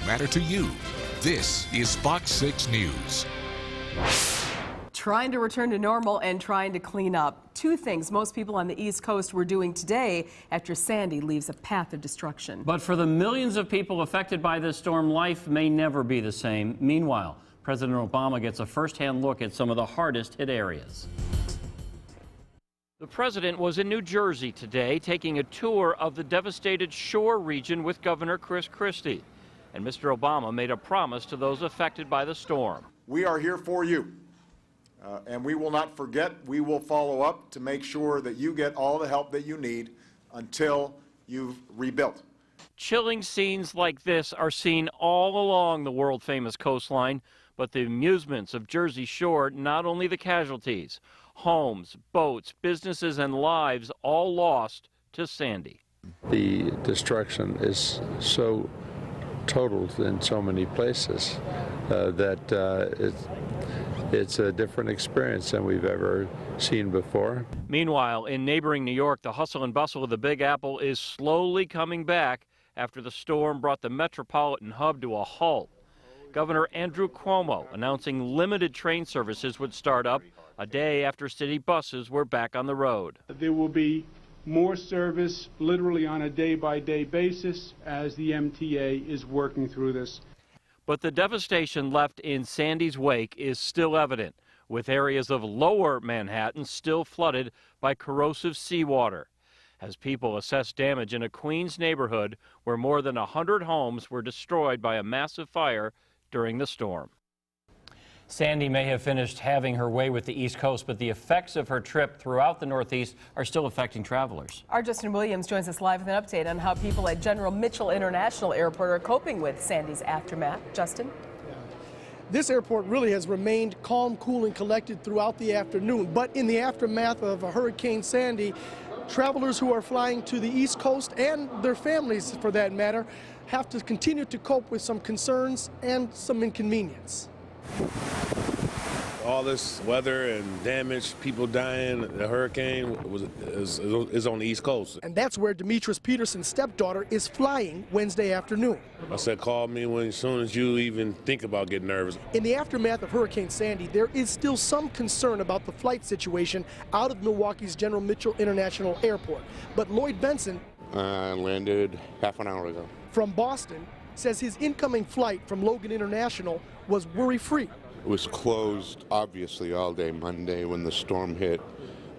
matter to you. This is Fox 6 News. Trying to return to normal and trying to clean up. Two things most people on the East Coast were doing today after Sandy leaves a path of destruction. But for the millions of people affected by this storm, life may never be the same. Meanwhile, President Obama gets a first-hand look at some of the hardest hit areas. The president was in New Jersey today taking a tour of the devastated Shore region with Governor Chris Christie. And Mr. Obama made a promise to those affected by the storm. We are here for you. And we will not forget. We will follow up to make sure that you get all the help that you need until you've rebuilt. Chilling scenes like this are seen all along the world-famous coastline, but the amusements of Jersey Shore, not only the casualties, homes, boats, businesses, and lives all lost to Sandy. The destruction is so total in so many places that it's a different experience than we've ever seen before. Meanwhile, in neighboring New York, the hustle and bustle of the Big Apple is slowly coming back after the storm brought the metropolitan hub to a halt. Governor Andrew Cuomo announcing limited train services would start up a day after city buses were back on the road. There will be more service literally on a day-by-day basis as the MTA is working through this. But the devastation left in Sandy's wake is still evident, with areas of lower Manhattan still flooded by corrosive seawater, as people assess damage in a Queens neighborhood where more than 100 homes were destroyed by a massive fire during the storm. Sandy may have finished having her way with the East Coast, but the effects of her trip throughout the Northeast are still affecting travelers. Our Justin Williams joins us live with an update on how people at General Mitchell International Airport are coping with Sandy's aftermath. Justin? This airport really has remained calm, cool, and collected throughout the afternoon. But in the aftermath of Hurricane Sandy, travelers who are flying to the East Coast and their families, for that matter, have to continue to cope with some concerns and some inconvenience. All this weather and damage, people dying, the hurricane is on the East Coast. And that's where Demetrius Peterson's stepdaughter is flying Wednesday afternoon. I said, call me as soon as you even think about getting nervous. In the aftermath of Hurricane Sandy, there is still some concern about the flight situation out of Milwaukee's General Mitchell International Airport. But Lloyd Benson, landed half an hour ago, from Boston, says his incoming flight from Logan International was worry-free. It was closed, obviously, all day Monday when the storm hit.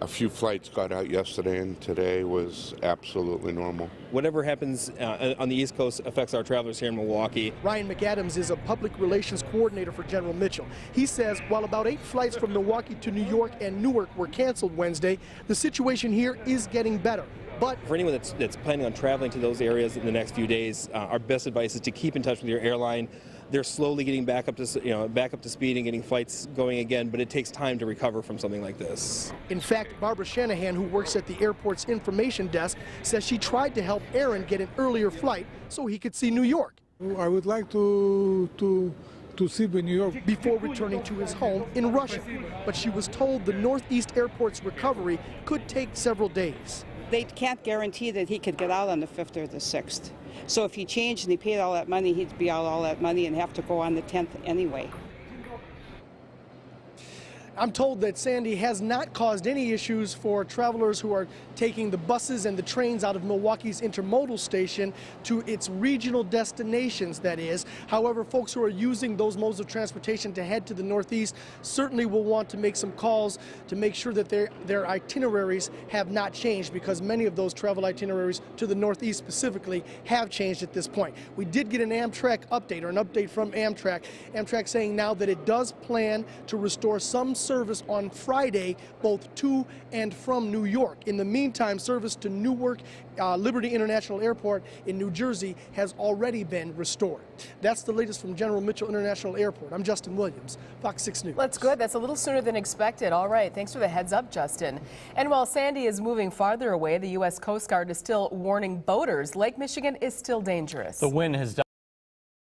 A few flights got out yesterday, and today was absolutely normal. Whatever happens on the East Coast affects our travelers here in Milwaukee. Ryan McAdams is a public relations coordinator for General Mitchell. He says while about 8 flights from Milwaukee to New York and Newark were canceled Wednesday, the situation here is getting better. But for anyone that's planning on traveling to those areas in the next few days, our best advice is to keep in touch with your airline. They're slowly getting back up to speed and getting flights going again, but it takes time to recover from something like this. In fact, Barbara Shanahan, who works at the airport's information desk, says she tried to help Aaron get an earlier flight so he could see New York. I would like to see New York before returning to his home in Russia, but she was told the Northeast airport's recovery could take several days. They can't guarantee that he could get out on the 5th or the 6th. So if he changed and he paid all that money, he'd be out all that money and have to go on the 10th anyway. I'm told that Sandy has not caused any issues for travelers who are taking the buses and the trains out of Milwaukee's intermodal station to its regional destinations, that is. However, folks who are using those modes of transportation to head to the Northeast certainly will want to make some calls to make sure that their itineraries have not changed, because many of those travel itineraries to the Northeast specifically have changed at this point. We did get an Amtrak update, or an update from Amtrak. Amtrak saying now that it does plan to restore some service on Friday, both to and from New York. In the meantime, service to Newark Liberty International Airport in New Jersey has already been restored. That's the latest from General Mitchell International Airport. I'm Justin Williams, Fox 6 News. That's good. That's a little sooner than expected. All right. Thanks for the heads up, Justin. And while Sandy is moving farther away, the U.S. Coast Guard is still warning boaters Lake Michigan is still dangerous. The wind has